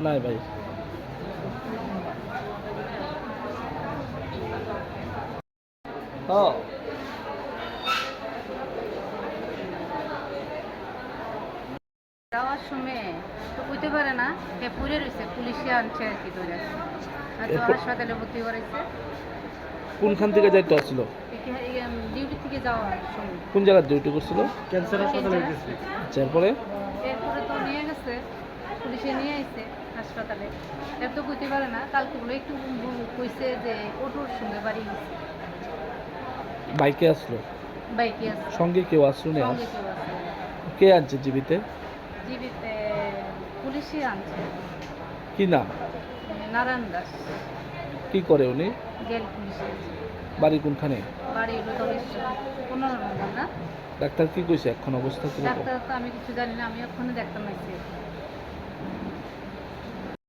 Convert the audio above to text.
নাই ভাই। হ্যাঁ যাওয়ার সময় তো বুঝতে পারে না কে পুড়ে রয়েছে, পুলিশে আনছে আর কি ধরে, তো এরপর হাসপাতালে ভর্তি করাইছে। কোনখান থেকে যাইতে আসছিল? ডিউটি থেকে যাওয়ার সময় কোন জায়গায় ডিউটি করছিল? ক্যান্সার হাসপাতালে গেছি। আচ্ছা, এরপরে এরপরে তো নিয়ে গেছে, পুলিশে নিয়ে আসছে হাসপাতালে। এর তো বুঝতে পারে না, কালকে বলে একটু কইছে যে অটোর সঙ্গে বাড়ি গেছে, বাইকে আসলো? বাইকে আছে, সঙ্গে কেউ আসলো না? সঙ্গে কেউ আছে। কে আনছে জীবিতে? জীবিতে পুলিশে আনছে। কি নাম? নারায়ণ দাস, কি করে উনি? গেল পুলিশে। বাড়ি কোনখানে? বাড়ি হলো দলেশ্বর, 15 নম্বর না। ডাক্তার কি কইছে এখন অবস্থা কিরকম? ডাক্তার তো আমি কিছু জানি না, আমি ওখানে দেখতাম না।